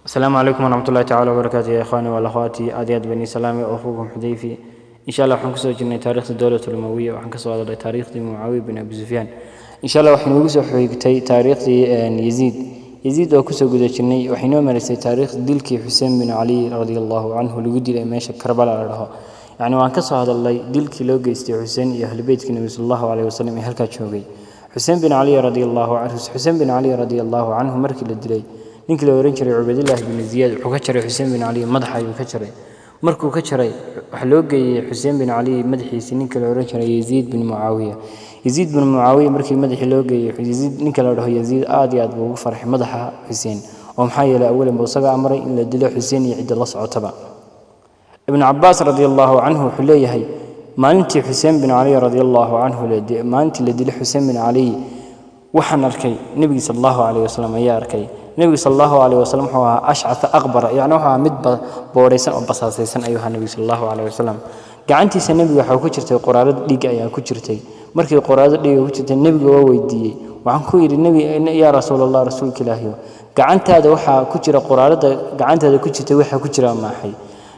السلام عليكم ورحمة الله تعالى وبركاته يا إخواني والأخواتي أديات بني سلامي وأخوكم حذيفي إن شاء الله وحنكسو جنة تاريخ الدولة الأموية وحنكسو هذا تاريخ معاوية بن أبي سفيان إن شاء الله وحنكسو حويقتي تاريخ يزيد وكسو قد جنة وحنو مرسي تاريخ دلكي حسين بن علي رضي الله عنه لقد لإماشة كربلاء لها يعني وحنكسو هذا الله دلكي لوجي استي حسين يا أهل بيت النبي صلى الله عليه وسلم هلكا تشوقي حسين بن علي رضي الله عنه حسين بن علي رضي الله عنه مركي للدلي ninka la oran jiray Ubayd Allah ibn Ziyad wuxuu ka jaray Hussein bin Ali madaxa ayuu ka jaray markuu ka jaray waxa loo geeyay Hussein bin Ali madaxiisa ninka la oran jiray Yazid bin Muawiya markii madaxii loo geeyay Yazid ninka la dhaho Yazid aad iyo aad buu ugu farxay madaxa Hussein oo maxaa yeelay awlan buu saga amray in la dilo Hussein iyo cid la socotaba Ibn Abbas radiyallahu anhu wuxuu leeyahay maalintii Hussein bin Ali radiyallahu anhu maalintii la dilo Hussein bin Ali waxaan arkay Nabiga sallallahu alayhi wasallam ayaa arkay النبي صلى الله عليه وسلم هو أشعث أغبر يعني هو مد بوريسن أو بصاصيسن أيها النبي صلى الله عليه وسلم قعنتي سنبي وحو كجرتي قرارد ديق أيها كجرتي مركي قرارد ديق كجرتي النبي وويدي وعن كوير النبي يا رسول الله رسولك الله قعنت هذا وحا كجر قرارد قعنت هذا كجرتي وحا كجر ما حي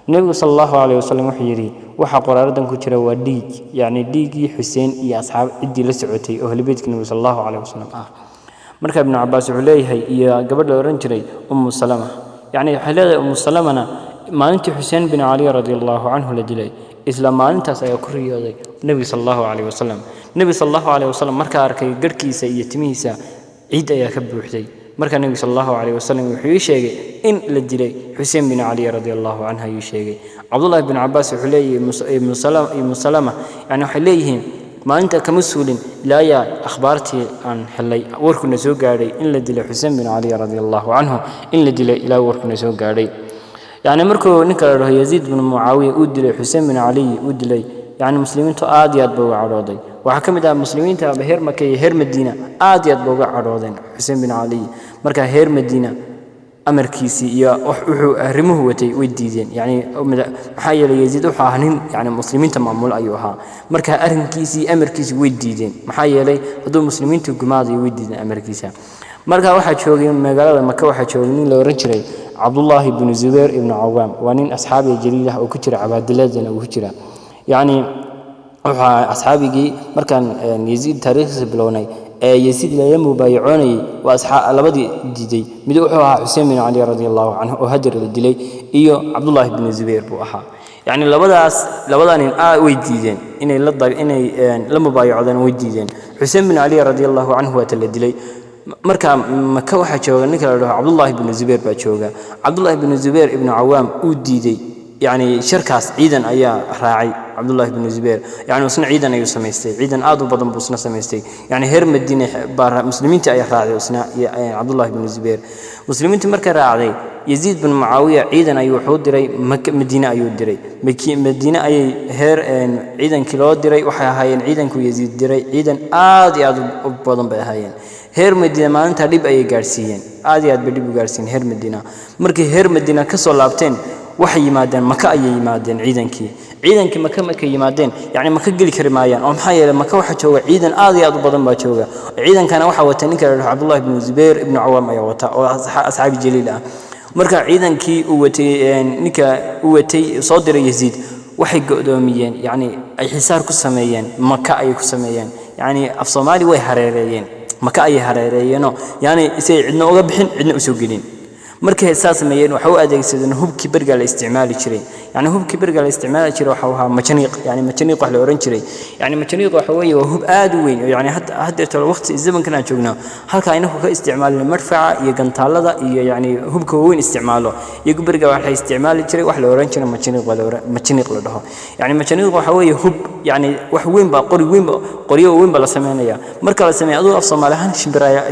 النبي صلى الله عليه وسلم وحيري وحا قرارد كجر وديق يعني ديقي حسين يا أصحاب عدي لسعوتي أهل بيتك النبي صلى الله عليه وسلم marka ibn Abbas wuxuu leeyahay iyo gabadha oran jiray Salama yani xilada Salamana maalintii Hussein bin Ali radiyallahu anhu la dilay isla maalintaas ayaa ku riyooday Nabi sallallahu alayhi wasallam marka arkay garkiisa iyo timihiisa ciid ayaa ka buuxday marka Nabi sallallahu alayhi wasallam wuxuu sheegay in la dilay Hussein bin Ali radiyallahu anhu ayuu sheegay Abdullah ibn Abbas wuxuu leeyahay ibn Salama yani waxay leeyihiin ما أنت كمسؤول لا يا أخبارتي عن حلي وركنا سوق علي إن لدي حسين بن علي رضي الله عنه إن لدي إلى وركنا سوق علي يعني مركو نكره يزيد بن معاوية ودي حسين بن علي ودي يعني مسلمين تآديات بوع عراضي وحكم ده مسلمين تبهر مكي هير مدينة آديات بوع عراضين حسين بن علي مركا هير مدينة أمركيسي يا أهرمه وديدين يعني حاجة يزيد وحاهنين يعني مسلمين تمامول أيوها مركها أرنكيسي أمركيسي وديدين محايا لي هذول مسلمين تجماعي وديدين أمركيسا مركها واحد شوقين مقالة مكة واحد شوقين لو رجري عبد الله بن الزبير ابن عوام وانين أصحابي الجليلة وكتر عباد الله جل وكتر يعني أصحابي مركان يزيد تاريخ بلوني يزيد لا يمبايعوني واصحاب لبدي ديدي مid wuxuu ahaa Hussein bin Ali radiyallahu anhu oo hadir la dilay iyo Abdullah ibn Zubair buu ahaa yani labadan way diideen inay la mubaayacadaan way diideen Hussein bin Ali radiyallahu anhu waa la dilay marka Makka waxa jooga ninka la dhaho Abdullah ibn Zubair baa jooga Abdullah ibn Zubair ibn Awam uu diiday يعني شركاس عيدن أيا راعي عبد الله بن الزبير يعني وصنع عيدن أيو سميستي عيدن آدو بدن بوصنا سميستي يعني هرم الدين بار مسلمين تأيا راعي وصنع عبد الله بن الزبير مسلمين تمركا راعي يزيد بن معاوية عيدن أيو حود دري مدينة أيو دري مدينة أي هير عيدن كيلو دري وحيا هاين عيدن كو يزيد دري عيدن آدي آدو بدن بهاين هير مدينة ما أنت ريب أي جارسيين آدي آد بديبو جارسين هير مدينة مركي هير مدينة كسر لابتين waxay yimaadeen Maka ay yimaadeen ciidankii Maka yimaadeen yani Maka gali karimayaan oo maxay yeelay Maka waxa jooga ciidan aad iyo aad u badan baa jooga ciidankana waxa wata ninka Abdullah ibn Zubair ibn Awam ayaa wata oo asxaabi jaliil ah marka ciidankii uu watay ninka uu watay soo diray Yazid waxay go'doomiyeen yani ay xisaar ku sameeyeen Maka ay ku sameeyeen yani af Soomaali way hareereeyeen Maka ay hareereeyeen yani isay cidna uga bixin cidna u soo gelin markay saas meeyeen waxa uu adeegsadeen hubki berga la isticmaali jiray yani hubki berga la isticmaali jiray waxa uu majaniiq yani majaniiq wax la oran jiray yani majaniiq waxa weeye hub aad u weyn yani hadda waqti zamankan aan joogno halka ayna ka isticmaalno marfaca iyo gantaalada iyo yani hubka weyn isticmaalo iyagu berga wax la isticmaali jiray wax la oran jiray majaniiq la dhaho yani majaniiq waxa weeye hub yani wax weyn ba qoriyo weyn ba la sameeynaya marka la sameeyo adoo af Soomaalihan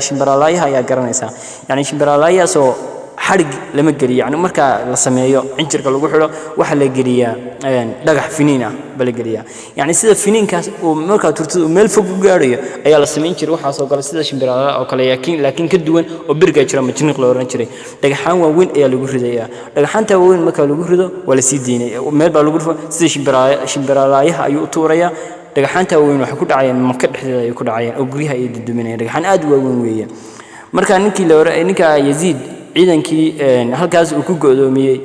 shimbiraalaayaha ayaa garanaysa yani shimbiraalaayaha soo حرق لما جري يعني مركا لسمايو عنشر كلو حلو وحلا جريا دقح فينينا بلا جريا يعني سيدا فينين كاس ومركا ترتو ميل فوق جاريا أي على سمين شر وحا سو قال سيدا شمبرا أو كلا لكن كدوين وبرجع شر ما تنقل ورن شري دقحان وين أي لو جريا دقحان تا وين مركا لو جريدو ولا سيديني وميل بالو جرفو سيدا شمبرا لا يها أيو توريا دقحان تا وين وحكود عين مكد حدا يكود عين أو جريها يد الدمنة دقحان أدوى وين ويا مركا نكي لو ninka Yazid ciidankii halkaas uu ku go'doomiyay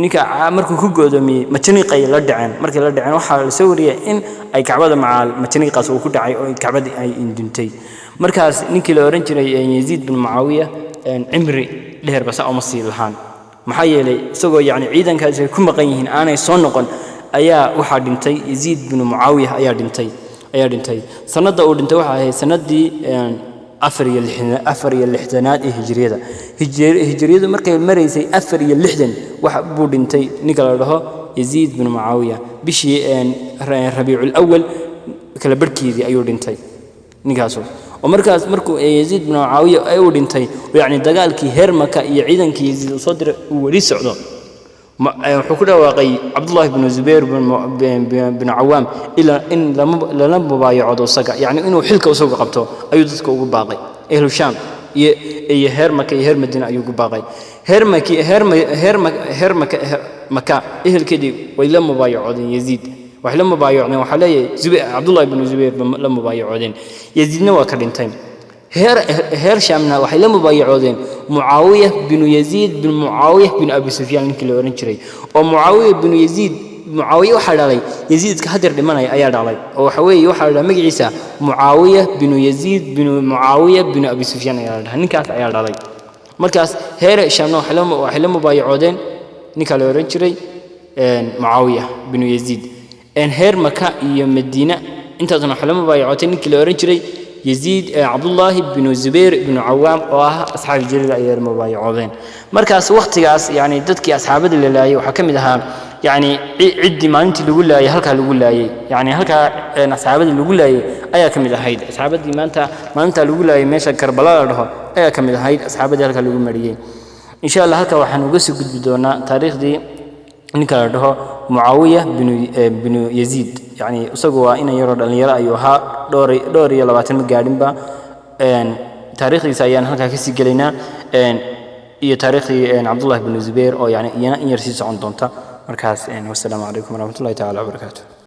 ninka markuu ku go'doomiyay mataniiqay la dhaceen markii la dhaceen waxa la soo wariyay in ay kacbada macaal mataniiqaas uu ku dhacay oo kacbada ay indintay markaas ninkii la oran jiray Yaziid bin Muawiya cimri dheer bas ama sii lahaan maxaa yeelay isagoo yani ciidankaas ay ku maqan yihiin aanay soo noqon ayaa waxa dhintay Yaziid bin Muawiya ayaa dhintay sanada uu dhintay waxa ahayd sanadii 64 hijriyada markay mareysay 64 waxa buu dhintay ninka la dhaho Yaziid bin Muawiya bishii Rabiicul Awwal kala barkeedii ayuu dhintay ninkaas oo markuu Yaziid bin Muawiya ay u dhintay yani dagaalkii Hermaka iyo ciidankii Yaziid soo diray uu wali socdo wuxuu ku dhawaaqay Abdullah ibn Zubair bin Awam ila in la mubaayacado saga yani inuu xilka u soo qabto ayuu dadka ugu baaqay ahlu Sham iyo Hermaka iyo Hermadina ayuu ugu baaqay Hermaka ehelkeedii way la mubaayacadeen Yaziid wax la mubaayaceen waxa leeyahay Abdullah ibn Zubair la mubaayacadeen Yaziidna waa ka dhintay heer Shaamna waxay la mubaayacadeen Muawiya bin Yaziid bin Muawiya bin Abi Sufyan ninkii la oran jiray oo Muawiya bin Yaziid Muawiya waxa dhalay Yaziidka hadir dhimanay ayaa dhalay oo waxa weeye waxa la magaciisa Muawiya bin Yaziid bin Muawiya bin Abi Sufyan ayaa dhalay ninkaas ayaa dhalay markaas heer Shaamna waxay la mubaayacadeen ninka la oran jiray Muawiya bin Yaziid heer Maka iyo Madiina intaasna waxa la mubaayacadeen ninkii la oran jiray Yaziid Abdullah ibn Zubair ibn Awam oo ah asxaab jirid ay mubaayacadeen markaas waqtigaas yani dadkii asxaabada la laayay waxa kamid ahaa yani cid maalintii lagu laayay halka lagu laayay yani halka asxaabada lagu laayay ayaa kamid ahayd asxaabadii maanta lagu laayay meesha Karbala la dhaho ayaa kamid ahayd asxaabadii halka lagu mariyay insha Allah halka waxaan uga soo gudbi doonaa taariikhdii ninka la dhaho Muawiya bin Yaziid yani isagoo waa in yaro dhalinyaro ayuu ahaa dhowr iyo 20 ma gaadhin ba taariikhdiisa ayaan halka ka sii galeynaa iyo taariikhdii Abdullah ibn Zubair oo yani iyana in yar sii socon doonta markaas wassalaamu alaykum warahmatullahi ta'ala wabarakatuh